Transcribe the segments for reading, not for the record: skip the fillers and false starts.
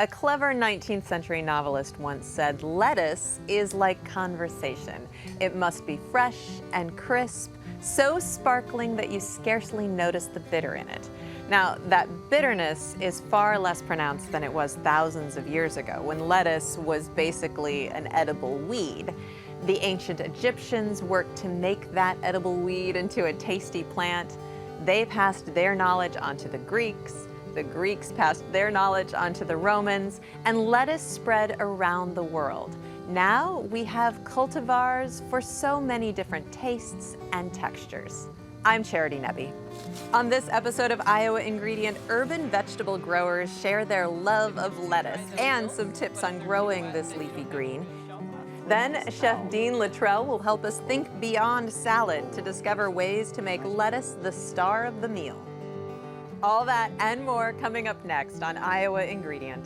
A clever 19th century novelist once said, "Lettuce is like conversation. It must be fresh and crisp, so sparkling that you scarcely notice the bitter in it." Now, that bitterness is far less pronounced than it was thousands of years ago, when lettuce was basically an edible weed. The ancient Egyptians worked to make that edible weed into a tasty plant. They passed their knowledge on to the Greeks. The Greeks passed their knowledge on to the Romans, and lettuce spread around the world. Now we have cultivars for so many different tastes and textures. I'm Charity Nebbe. On this episode of Iowa Ingredient, urban vegetable growers share their love of lettuce and some tips on growing this leafy green. Then Chef Dean Lutrell will help us think beyond salad to discover ways to make lettuce the star of the meal. All that and more coming up next on Iowa Ingredient.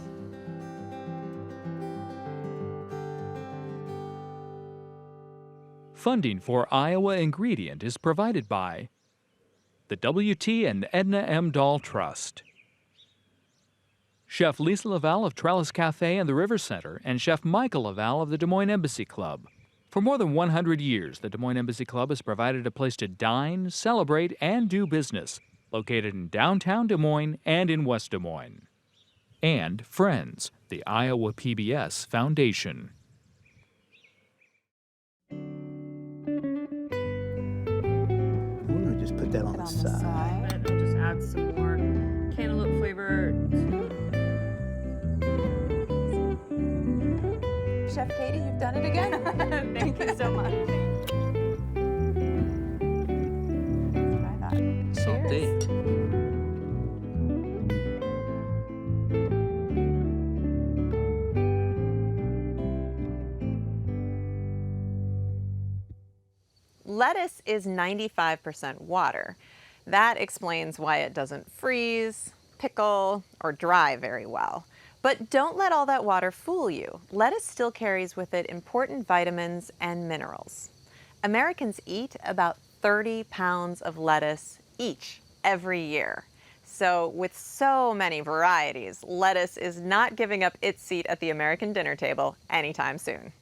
Funding for Iowa Ingredient is provided by the W.T. and Edna M. Dahl Trust, Chef Lisa Laval of Trellis Cafe and the River Center, and Chef Michael Laval of the Des Moines Embassy Club. For more than 100 years, the Des Moines Embassy Club has provided a place to dine, celebrate, and do business, located in downtown Des Moines and in West Des Moines. And Friends, the Iowa PBS Foundation. We're going to just put that on the side. And just add some more cantaloupe flavor to... Chef Katie, you've done it again. Thank you so much. Try that. Cheers. Lettuce is 95% water. That explains why it doesn't freeze, pickle, or dry very well. But don't let all that water fool you. Lettuce still carries with it important vitamins and minerals. Americans eat about 30 pounds of lettuce each every year. So with so many varieties, lettuce is not giving up its seat at the American dinner table anytime soon.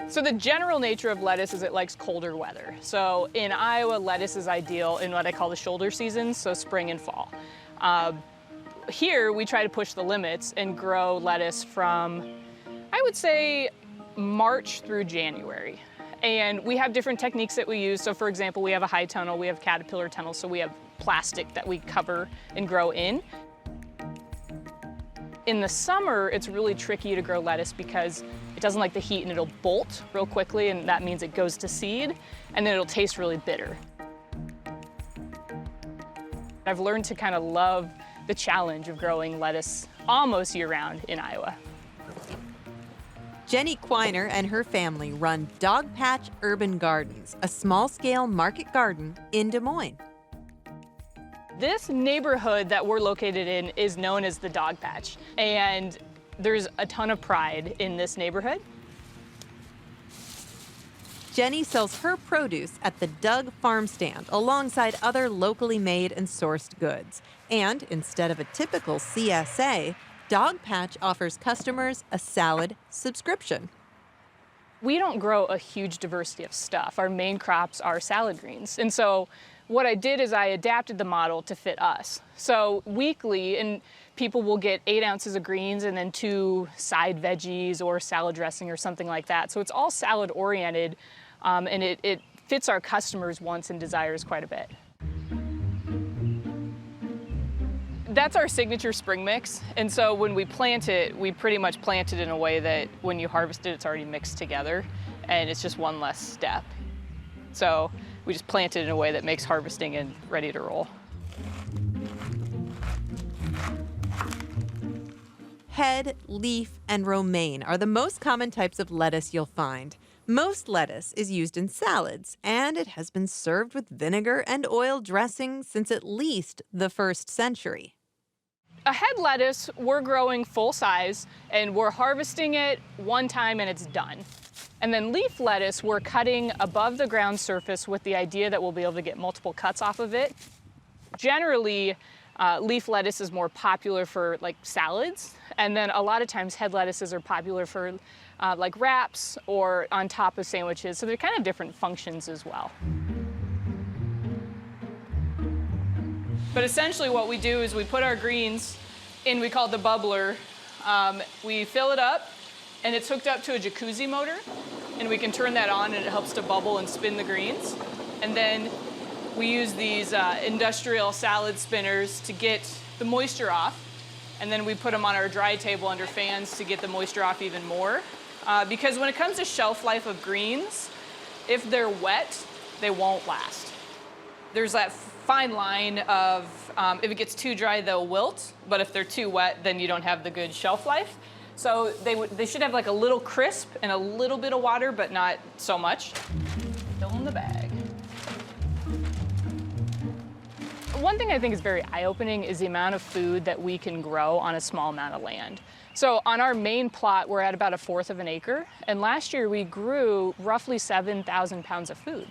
So the general nature of lettuce is it likes colder weather. So in Iowa, lettuce is ideal in what I call the shoulder seasons, so spring and fall. Here, we try to push the limits and grow lettuce from, I would say, March through January. And we have different techniques that we use. So for example, we have a high tunnel, we have caterpillar tunnel, so we have plastic that we cover and grow in. In the summer, it's really tricky to grow lettuce because it doesn't like the heat and it'll bolt real quickly, and that means it goes to seed, and then it'll taste really bitter. I've learned to kind of love the challenge of growing lettuce almost year-round in Iowa. Jenny Quiner and her family run Dog Patch Urban Gardens, a small-scale market garden in Des Moines. This neighborhood that we're located in is known as the Dog Patch, and there's a ton of pride in this neighborhood. Jenny sells her produce at the Doug Farm Stand alongside other locally made and sourced goods. And instead of a typical CSA, Dog Patch offers customers a salad subscription. We don't grow a huge diversity of stuff. Our main crops are salad greens. And so what I did is I adapted the model to fit us. So weekly, and people will get 8 ounces of greens and then 2 side veggies or salad dressing or something like that. So it's all salad oriented, and it fits our customers' wants and desires quite a bit. That's our signature spring mix. And so when we plant it, we pretty much plant it in a way that when you harvest it, it's already mixed together, and it's just one less step. So we just plant it in a way that makes harvesting and ready to roll. Head, leaf, and romaine are the most common types of lettuce you'll find. Most lettuce is used in salads, and it has been served with vinegar and oil dressing since at least the 1st century. A head lettuce, we're growing full size and we're harvesting it one time and it's done. And then leaf lettuce, we're cutting above the ground surface with the idea that we'll be able to get multiple cuts off of it. Generally, leaf lettuce is more popular for like salads, and then a lot of times head lettuces are popular for like wraps or on top of sandwiches, so they're kind of different functions as well. But essentially what we do is we put our greens in, we call it the bubbler. We fill it up, and it's hooked up to a jacuzzi motor, and we can turn that on and it helps to bubble and spin the greens. And then we use these industrial salad spinners to get the moisture off, and then we put them on our dry table under fans to get the moisture off even more. Because when it comes to shelf life of greens, if they're wet, they won't last. There's that fine line of if it gets too dry, they'll wilt, but if they're too wet, then you don't have the good shelf life. So they should have like a little crisp and a little bit of water, but not so much. Fill in the bag. One thing I think is very eye-opening is the amount of food that we can grow on a small amount of land. So on our main plot, we're at about 1/4 of an acre, and last year we grew roughly 7,000 pounds of food.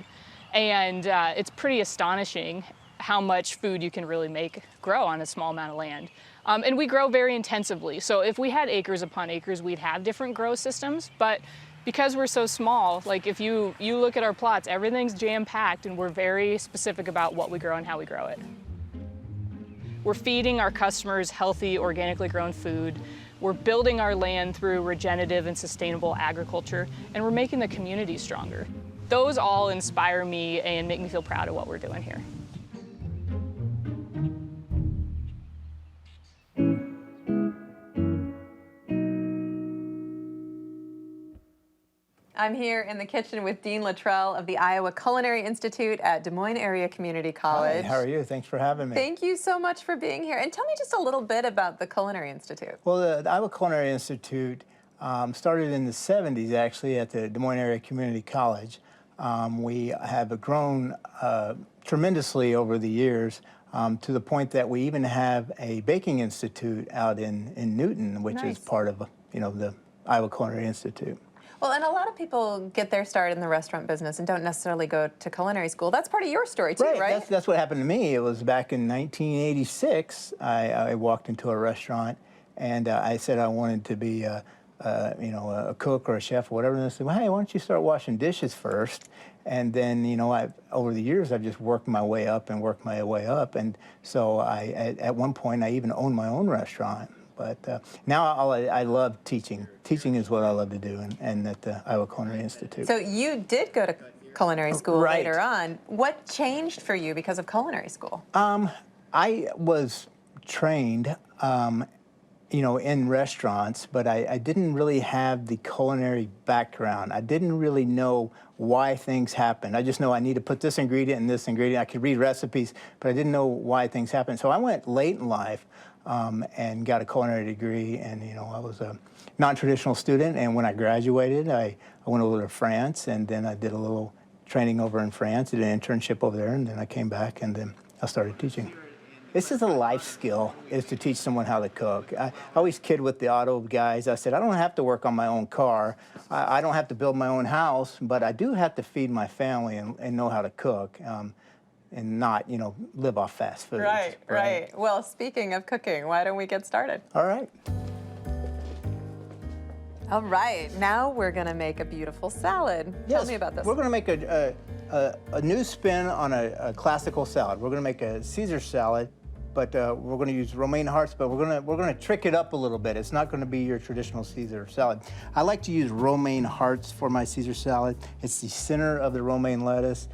And it's pretty astonishing how much food you can really grow on a small amount of land. And we grow very intensively. So if we had acres upon acres, we'd have different grow systems, but because we're so small, like if you look at our plots, everything's jam-packed, and we're very specific about what we grow and how we grow it. We're feeding our customers healthy, organically grown food. We're building our land through regenerative and sustainable agriculture, and we're making the community stronger. Those all inspire me and make me feel proud of what we're doing here. I'm here in the kitchen with Dean Lutrell of the Iowa Culinary Institute at Des Moines Area Community College. Hi, how are you? Thanks for having me. Thank you so much for being here. And tell me just a little bit about the Culinary Institute. Well, the Iowa Culinary Institute started in the 70s, actually, at the Des Moines Area Community College. We have grown tremendously over the years to the point that we even have a baking institute out in Newton, which Nice. is part of the Iowa Culinary Institute. Well, and a lot of people get their start in the restaurant business and don't necessarily go to culinary school. That's part of your story too, right? That's what happened to me. It was back in 1986. I walked into a restaurant and I said I wanted to be a cook or a chef or whatever. And they said, well, hey, why don't you start washing dishes first? And then, over the years, I've just worked my way up. And so at one point, I even owned my own restaurant. But now I love teaching. Teaching is what I love to do, and at the Iowa Culinary Institute. So you did go to culinary school Right. later on. What changed for you because of culinary school? I was trained, in restaurants, but I didn't really have the culinary background. I didn't really know why things happened. I just know I need to put this ingredient and this ingredient. I could read recipes, but I didn't know why things happened. So I went late in life and got a culinary degree, and I was a non-traditional student. And when I graduated, I went over to France, and then I did a little training over in France, did an internship over there, and then I came back, and then I started teaching. This is a life skill, is to teach someone how to cook. I always kid with the auto guys. I said, I don't have to work on my own car. I don't have to build my own house, but I do have to feed my family and know how to cook and not, live off fast food. Right. Well, speaking of cooking, why don't we get started? All right. All right, now we're gonna make a beautiful salad. Tell me about this. We're going to make a new spin on a classical salad. We're going to make a Caesar salad, but we're going to use romaine hearts, but we're going to trick it up a little bit. It's not going to be your traditional Caesar salad. I like to use romaine hearts for my Caesar salad. It's the center of the romaine lettuce.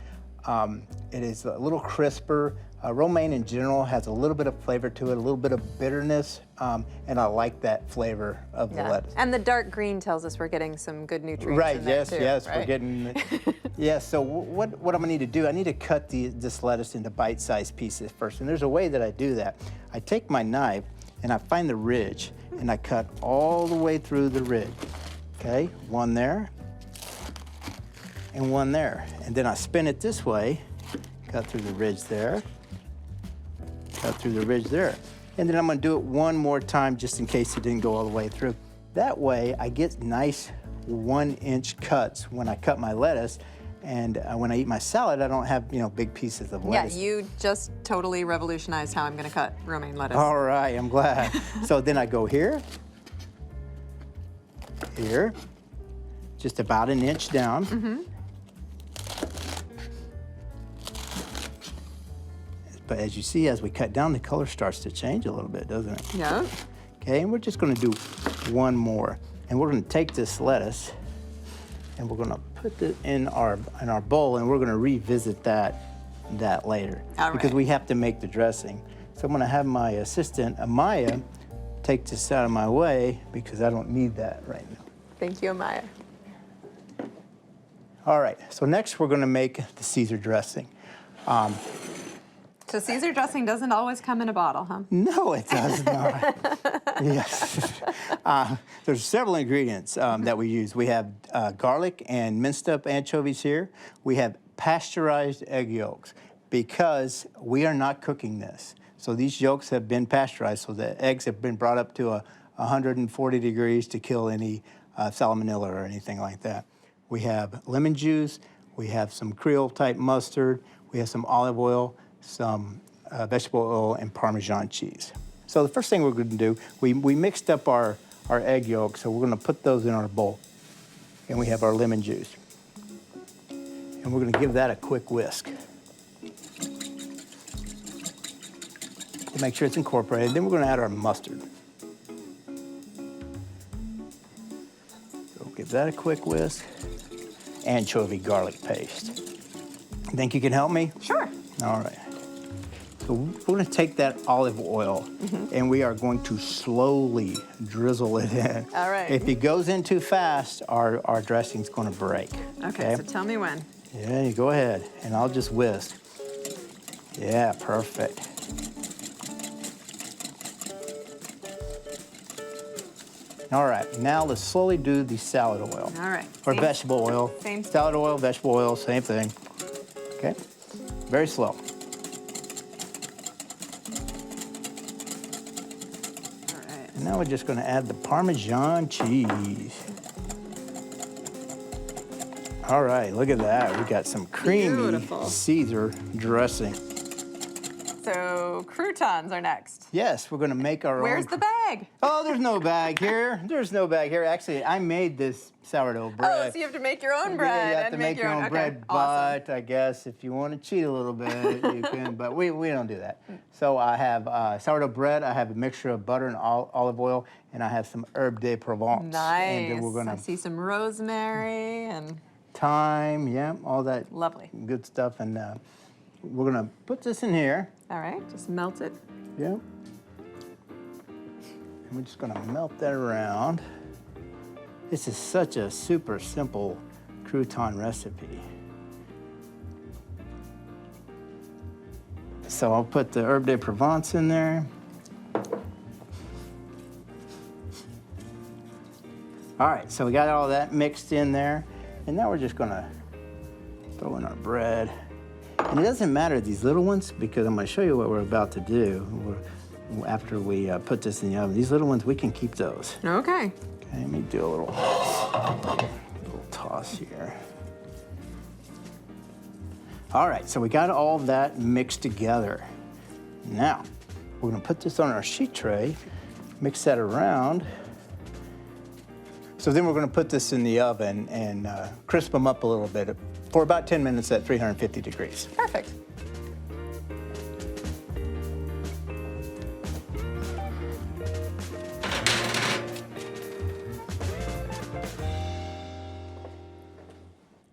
It is a little crisper. Romaine in general has a little bit of flavor to it, a little bit of bitterness, and I like that flavor of the lettuce. And the dark green tells us we're getting some good nutrients Right, in there too, yes, right? we're getting yes, so what I'm gonna need to do, I need to cut this lettuce into bite-sized pieces first, and there's a way that I do that. I take my knife and I find the ridge, and I cut all the way through the ridge. Okay, one there, and one there. And then I spin it this way, cut through the ridge there, cut through the ridge there. And then I'm gonna do it one more time just in case it didn't go all the way through. That way I get nice 1-inch cuts when I cut my lettuce. And when I eat my salad, I don't have, big pieces of lettuce. Yeah, you just totally revolutionized how I'm going to cut romaine lettuce. All right, I'm glad. So then I go here, here, just about 1 inch down. But as you see, as we cut down, the color starts to change a little bit, doesn't it? Yeah. Okay, and we're just gonna do one more. And we're gonna take this lettuce and we're gonna put it in our bowl, and we're gonna revisit that later. All because right. we have to make the dressing. So I'm gonna have my assistant, Amaya, take this out of my way because I don't need that right now. Thank you, Amaya. All right, so next we're gonna make the Caesar dressing. So Caesar dressing doesn't always come in a bottle, huh? No, it does not. Yes. There's several ingredients that we use. We have garlic and minced up anchovies here. We have pasteurized egg yolks because we are not cooking this. So these yolks have been pasteurized, so the eggs have been brought up to 140 degrees to kill any salmonella or anything like that. We have lemon juice. We have some Creole type mustard. We have some olive oil, some vegetable oil, and Parmesan cheese. So the first thing we're going to do, we mixed up our egg yolks, so we're going to put those in our bowl. And we have our lemon juice. And we're going to give that a quick whisk to make sure it's incorporated. Then we're going to add our mustard. So give that a quick whisk. Anchovy garlic paste. Think you can help me? Sure. All right. So we're going to take that olive oil and we are going to slowly drizzle it in. All right. If it goes in too fast, our dressing's going to break. Okay, so tell me when. Yeah, you go ahead, and I'll just whisk. Yeah, perfect. All right, now let's slowly do the salad oil. All right. Or Same- vegetable oil. same- Salad oil, vegetable oil, same thing. Okay, very slow. All right. And now we're just going to add the Parmesan cheese. All right, look at that. We got some creamy Beautiful. Caesar dressing. So croutons are next. Yes, we're going to make our Where's own. the bag? Oh, there's no bag here. There's no bag here. Actually, I made this sourdough bread. Oh, so you have to make your own Yeah, bread you have and to make your own okay, bread, awesome. but I guess if you want to cheat a little bit, you can, but we don't do that. So I have sourdough bread, I have a mixture of butter and olive oil, and I have some herb de Provence. Nice. And then we're I gonna see some rosemary and thyme, yeah, all that lovely. good stuff, and we're gonna put this in here, All right, just melt it. yeah. And we're just gonna melt that around. This is such a super simple crouton recipe. So I'll put the herb de Provence in there. All right, so we got all that mixed in there. And now we're just gonna throw in our bread. And it doesn't matter, these little ones, because I'm gonna show you what we're about to do after we put this in the oven. These little ones, we can keep those. Okay. Okay, let me do a little toss here. All right, so we got all that mixed together. Now, we're gonna put this on our sheet tray, mix that around. So then we're gonna put this in the oven and crisp them up a little bit for about 10 minutes at 350 degrees. Perfect.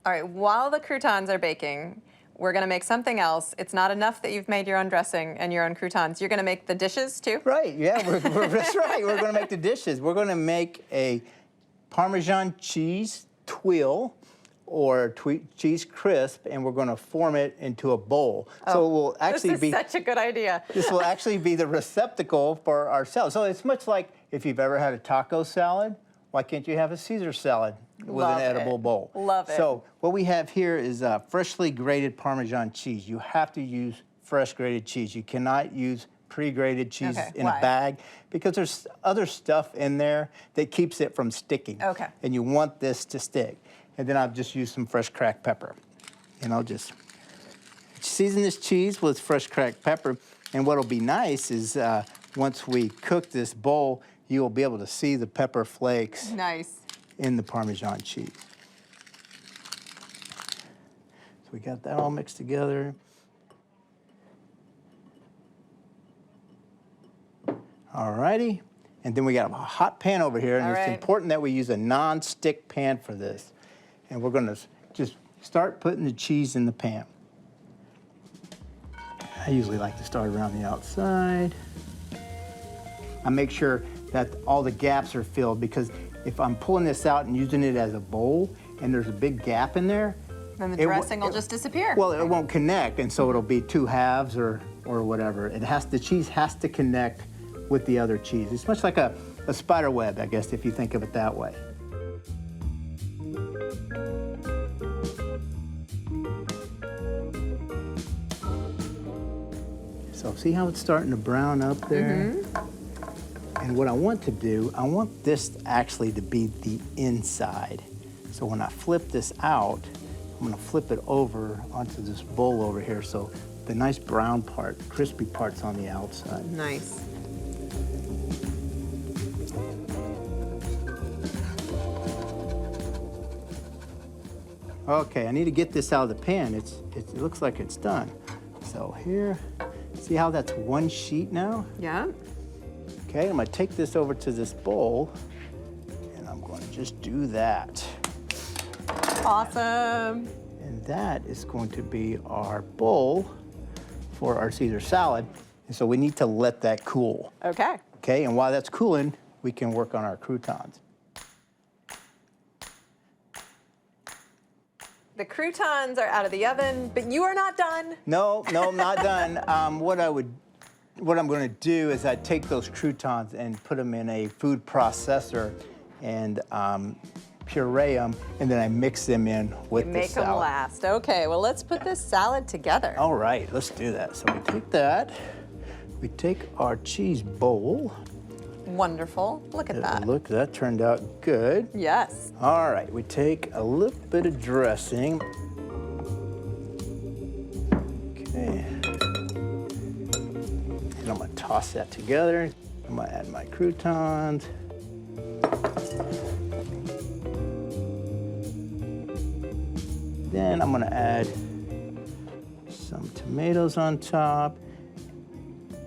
All right, while the croutons are baking, we're gonna make something else. It's not enough that you've made your own dressing and your own croutons. You're gonna make the dishes too? Right, yeah, that's right. We're gonna make the dishes. We're gonna make a Parmesan cheese tuile or cheese crisp, and we're gonna form it into a bowl. So it will actually This is such a good idea. This will actually be the receptacle for our salad. So it's much like if you've ever had a taco salad, why can't you have a Caesar salad with Love an edible it. bowl? Love it. So what we have here is freshly grated Parmesan cheese. You have to use fresh grated cheese. You cannot use pre-grated cheese Okay, in why? a bag because there's other stuff in there that keeps it from sticking. Okay. And you want this to stick. And then I've just used some fresh cracked pepper. And I'll just season this cheese with fresh cracked pepper. And what'll be nice is once we cook this bowl, you'll be able to see the pepper flakes Nice. in the Parmesan cheese. So we got that all mixed together. Alrighty, and then we got a hot pan over here, and All it's right. important that we use a non-stick pan for this. And we're gonna just start putting the cheese in the pan. I usually like to start around the outside. I make sure that all the gaps are filled because if I'm pulling this out and using it as a bowl and there's a big gap in there, Then the it wo- dressing will just disappear. well, it won't connect, and so it'll be two halves or whatever. The cheese has to connect with the other cheese. It's much like a spider web, I guess, if you think of it that way. So see how it's starting to brown up there? And what I want to do, I want this actually to be the inside. So when I flip this out, I'm gonna flip it over onto this bowl over here so the nice brown part, crispy part's on the outside. Nice. Okay, I need to get this out of the pan. It looks like it's done. So here, see how that's one sheet now? Yeah. Okay, I'm gonna take this over to this bowl and I'm gonna just do that. Awesome. And that is going to be our bowl for our Caesar salad. And so we need to let that cool. Okay. Okay, and while that's cooling, we can work on our croutons. The croutons are out of the oven, but you are not done. No, I'm not done. What I'm going to do is I take those croutons and put them in a food processor and puree them, and then I mix them in with the Make them salad. last. Okay, well, let's put this salad together. All right, let's do that. So we take that, we take our cheese bowl. Wonderful. Look at that. Look, that turned out good. Yes. All right, we take a little bit of dressing. Okay. And I'm gonna toss that together. I'm gonna add my croutons. Then I'm gonna add some tomatoes on top.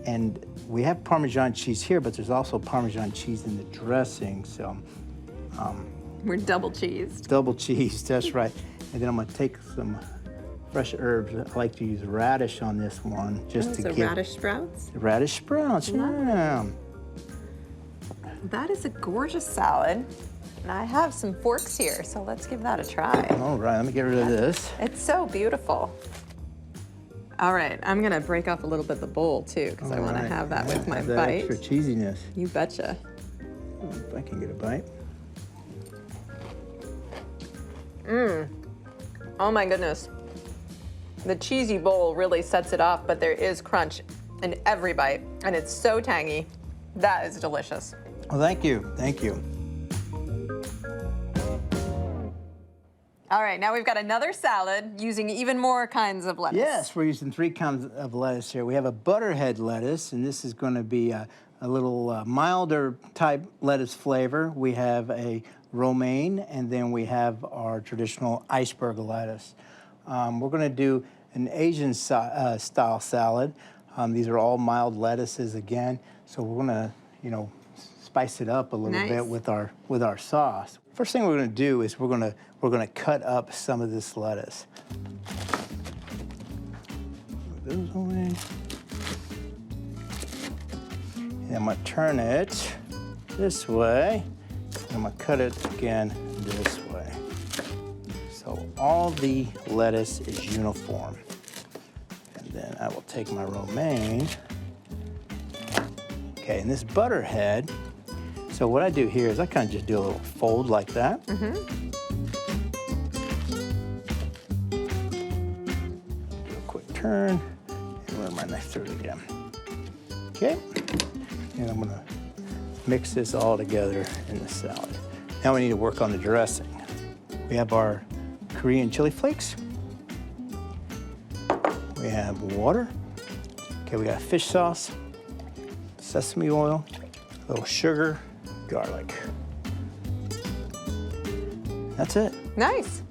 And we have Parmesan cheese here, but there's also Parmesan cheese in the dressing, so We're double cheesed. double cheese, that's right. And then I'm gonna take some fresh herbs. I like to use radish on this one, just to So give radish sprouts. radish sprouts. Yeah. That is a gorgeous salad. And I have some forks here, so let's give that a try. All right, let me get rid of this. It's so beautiful. All right, I'm gonna break off a little bit of the bowl too, because I All want to right. have that with my Have that bite. extra cheesiness. You betcha. If I can get a bite. Oh my goodness. The cheesy bowl really sets it off, but there is crunch in every bite, and it's so tangy. That is delicious. Well, thank you, thank you. All right, now we've got another salad using even more kinds of lettuce. Yes, we're using 3 kinds of lettuce here. We have a butterhead lettuce, and this is going to be a little milder type lettuce flavor. We have a romaine, and then we have our traditional iceberg lettuce. We're going to do an Asian style salad. These are all mild lettuces again, so we're going to, spice it up a little Nice. bit with our sauce. First thing we're going to do is we're going to cut up some of this lettuce. Move those away. And I'm going to turn it this way. I'm going to cut it again this way. So all the lettuce is uniform. And then I will take my romaine. Okay, and this butterhead. So what I do here is I kind of just do a little fold like that. Do a quick turn. And where am I next to it again? Okay, and I'm gonna mix this all together in the salad. Now we need to work on the dressing. We have our Korean chili flakes. We have water. Okay, we got fish sauce, sesame oil, a little sugar, garlic. That's it. Nice.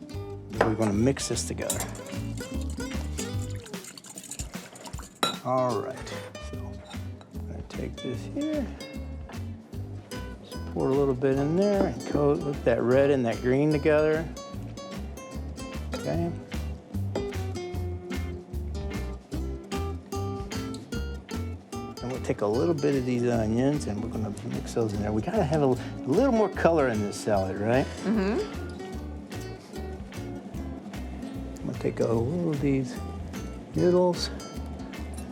We're gonna mix this together. All right, so I'm gonna take this here, just pour a little bit in there and coat with that red and that green together. Okay. And we'll take a little bit of these onions and we're gonna mix those in there. We gotta have a little more color in this salad, right? Mm-hmm. I'm gonna take a little of these noodles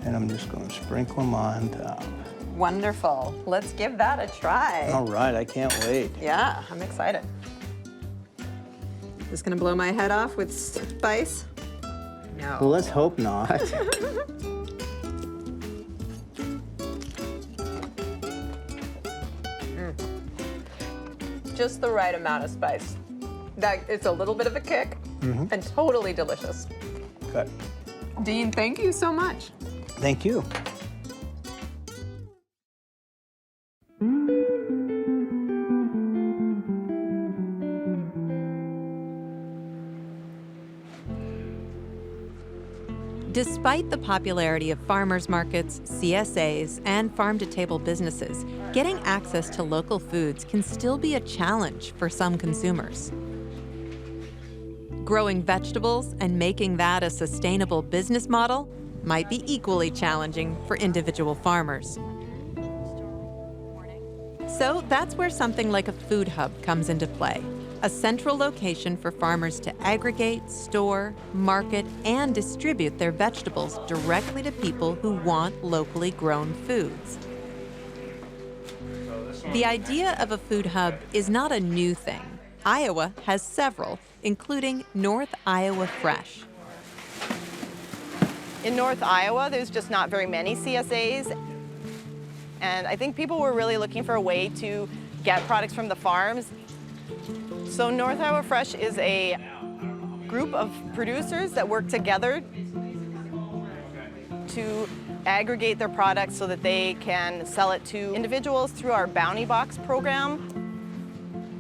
and I'm just gonna sprinkle them on top. Wonderful. Let's give that a try. All right, I can't wait. Yeah, I'm excited. Just gonna blow my head off with spice? No. Well, let's hope not. Just the right amount of spice. That it's a little bit of a kick and totally delicious. Good. Dean, thank you so much. Thank you. Despite the popularity of farmers markets, CSAs, and farm-to-table businesses, getting access to local foods can still be a challenge for some consumers. Growing vegetables and making that a sustainable business model might be equally challenging for individual farmers. So that's where something like a food hub comes into play. A central location for farmers to aggregate, store, market, and distribute their vegetables directly to people who want locally grown foods. The idea of a food hub is not a new thing. Iowa has several, including North Iowa Fresh. In North Iowa, there's just not very many CSAs. And I think people were really looking for a way to get products from the farms. So North Iowa Fresh is a group of producers that work together to aggregate their products so that they can sell it to individuals through our Bounty Box program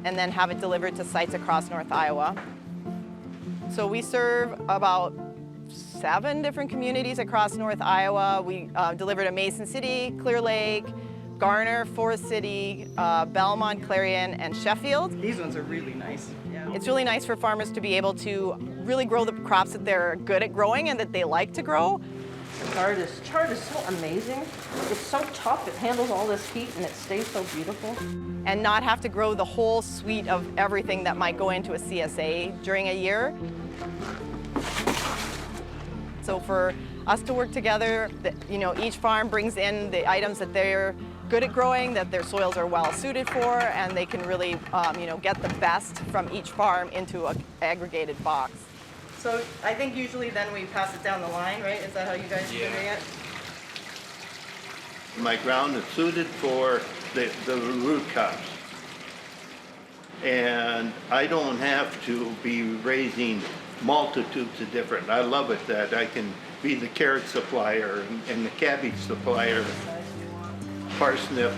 and then have it delivered to sites across North Iowa. So we serve about 7 different communities across North Iowa. We deliver to Mason City, Clear Lake, Garner, Forest City, Belmont, Clarion, and Sheffield. These ones are really nice. Yeah. It's really nice for farmers to be able to really grow the crops that they're good at growing and that they like to grow. Chard is so amazing. It's so tough. It handles all this heat and it stays so beautiful. And not have to grow the whole suite of everything that might go into a CSA during a year. So for us to work together, each farm brings in the items that they're good at growing, that their soils are well suited for, and they can really, get the best from each farm into an aggregated box. So I think usually then we pass it down the line, right? Is that how you guys are doing it? My ground is suited for the root crops. And I don't have to be raising multitudes of different. I love it that I can be the carrot supplier and the cabbage supplier, parsnip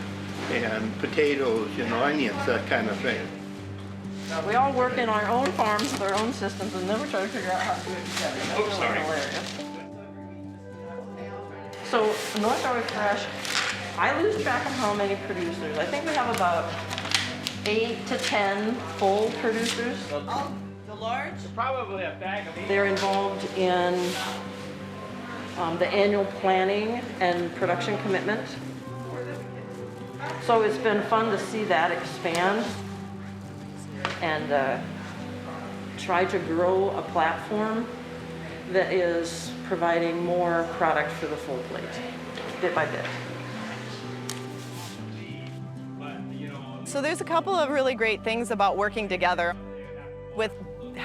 and potatoes, onions, that kind of thing. We all work in our own farms with our own systems and then we try to figure out how to do it together. That's really hilarious. So North Iowa Fresh, I lose track of how many producers. I think we have about 8 to 10 full producers. Oh, the large? Probably a bag of. They're involved in the annual planning and production commitment. So it's been fun to see that expand and try to grow a platform that is providing more product for the full plate, bit by bit. So there's a couple of really great things about working together. With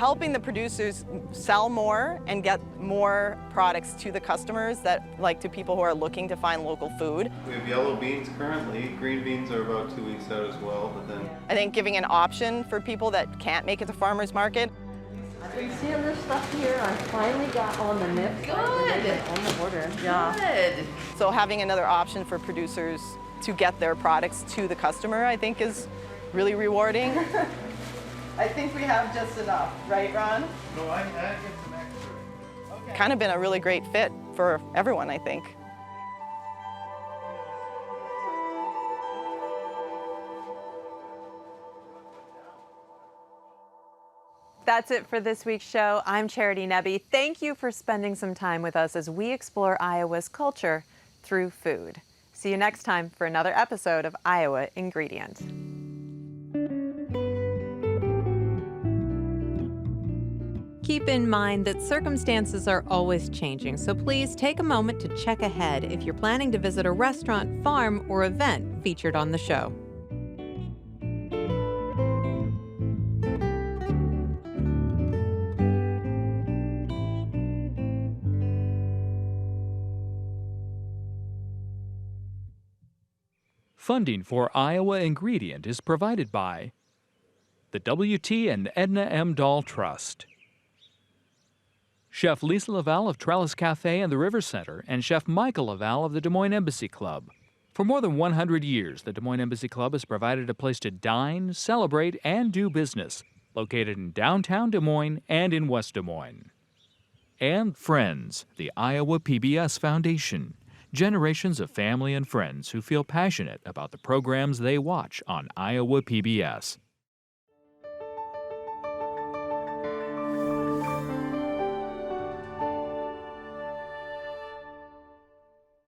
helping the producers sell more and get more products to the customers to people who are looking to find local food. We have yellow beans currently. Green beans are about 2 weeks out as well, but then... I think giving an option for people that can't make it to farmers market. Are you seeing this stuff here? I finally got on the nip. Good. On the order. Yeah. Good. So having another option for producers to get their products to the customer, I think, is really rewarding. I think we have just enough, right, Ron? No, I get some extra. Okay. Kind of been a really great fit for everyone, I think. That's it for this week's show. I'm Charity Nebbe. Thank you for spending some time with us as we explore Iowa's culture through food. See you next time for another episode of Iowa Ingredient. Keep in mind that circumstances are always changing, so please take a moment to check ahead if you're planning to visit a restaurant, farm, or event featured on the show. Funding for Iowa Ingredient is provided by the W.T. and Edna M. Dahl Trust, Chef Lisa Laval of Trellis Cafe and the River Center, and Chef Michael Laval of the Des Moines Embassy Club. For more than 100 years, the Des Moines Embassy Club has provided a place to dine, celebrate, and do business, located in downtown Des Moines and in West Des Moines. And Friends, the Iowa PBS Foundation. Generations of family and friends who feel passionate about the programs they watch on Iowa PBS.